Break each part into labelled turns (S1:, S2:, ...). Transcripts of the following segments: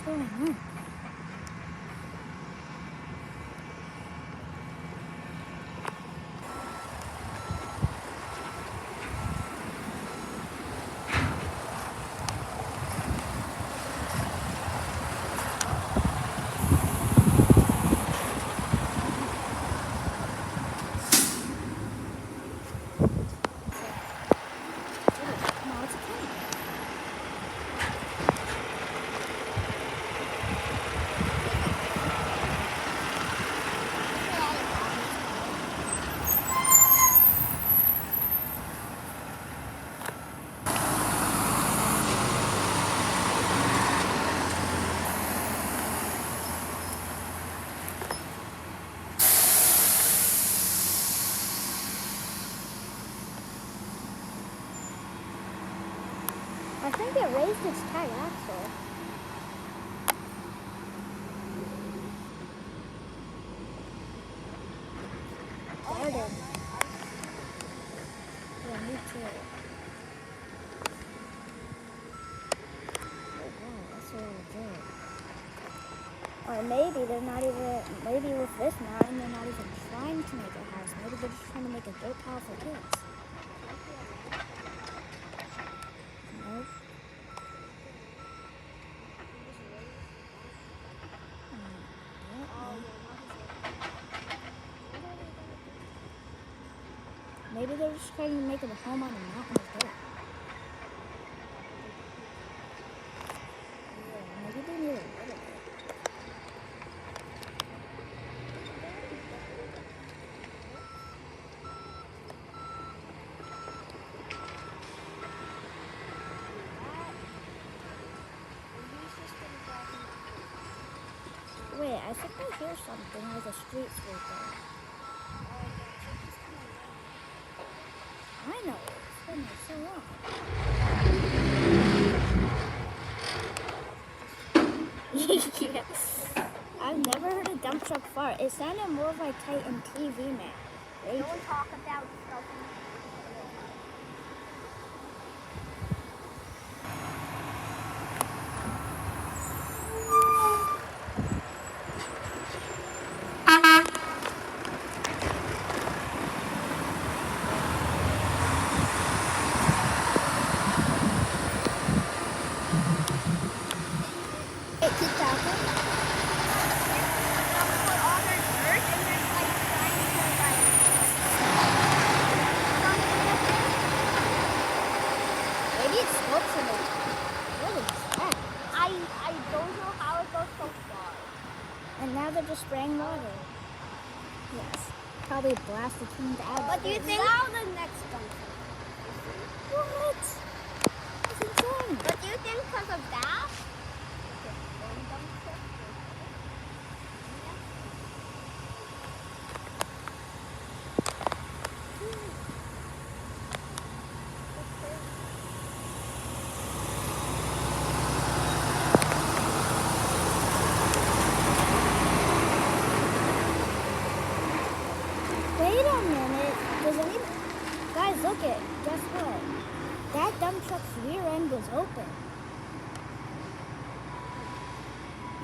S1: going on? No, it's a train. I think it raised its tire axle. There it is. Yeah, me too. Oh wow, that's really good. Or maybe they're not even, maybe with this mountain they're not even trying to make a house. Maybe they're just trying to make a dirt pile for kids. Nope. Maybe they're just trying to make a home on a mountain of dirt. Yeah, maybe they need a little bit. Wait, I think I hear something like a street sweeper. I know, it's been there so long. Yes. I've never heard a dump truck fart. It sounded more like Titan TV man.
S2: Don't talk about stuff.
S1: Hey, keep talking. Maybe it smokes in it. What is that?
S2: I don't know how it goes so far.
S1: And now they're just spraying water. Yes. Probably blast the team to out.
S2: What do you think? Now the next one.
S1: What? That's insane.
S2: What do you think because of that?
S1: Wait a minute. Does anyone... Guys, look it. Guess what? That dump truck's rear end was open.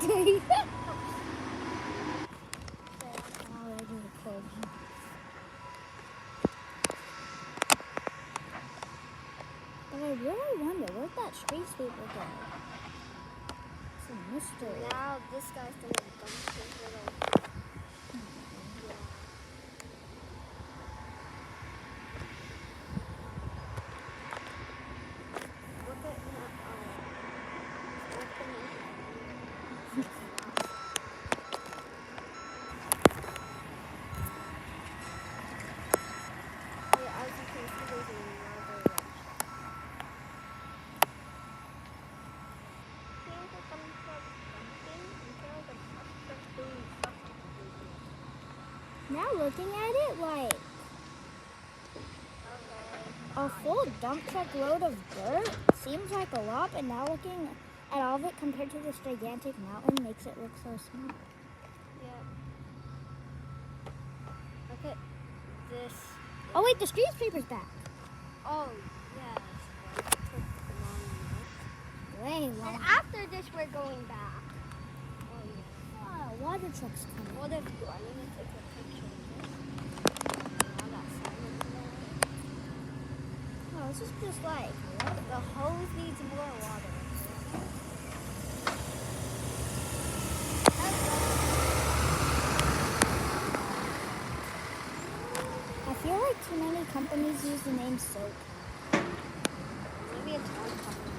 S1: Already cold. But I really wonder, where'd that street sweeper go? It's a mystery.
S2: Now this guy's gonna dump his little. Look at that. As you can see, there's another wrench. Here's a dump truck dumping, and here's a dump truck being substituted.
S1: Now looking at it, like a full dump truck load of dirt seems like a lot, but now looking at all of it compared to this gigantic mountain makes it look so small.
S2: Yeah. Look at this.
S1: Oh wait, the street sweeper's back.
S2: Oh, yes.
S1: Way
S2: And
S1: long.
S2: after this, we're going back.
S1: water truck's coming.
S2: What if I need to take a picture of this? Now that silence is on.
S1: Oh, this is just like,
S2: The hose needs more water.
S1: I feel like too many companies use the name soap.
S2: Maybe it's one company.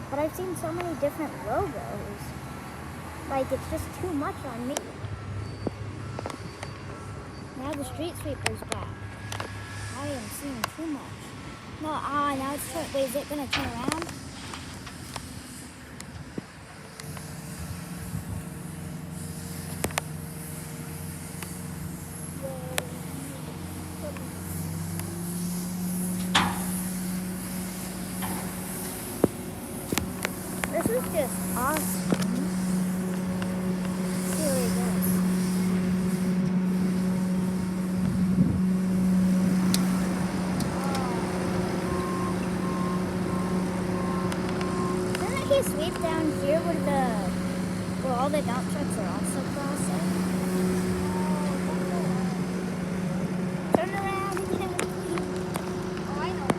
S1: But I've seen so many different logos. Like, it's just too much on me. Now the street sweeper's back. I am seeing too much. No, now it's wait, is it gonna turn around? This is just awesome. Let's see where he goes. Doesn't he sweep down here where all the dump trucks are also crossing? Turn around again.
S2: Oh, I know.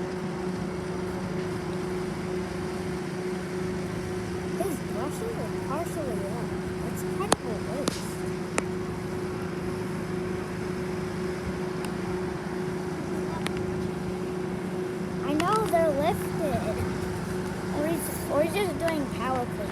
S1: His brushes are partially up. That's kind of a waste. I know they're lifted. Or he's just doing power clean.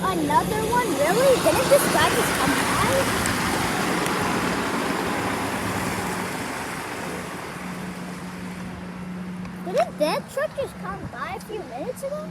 S1: Another one? Really? Didn't this guy just come by? Didn't that truck just come by a few minutes ago?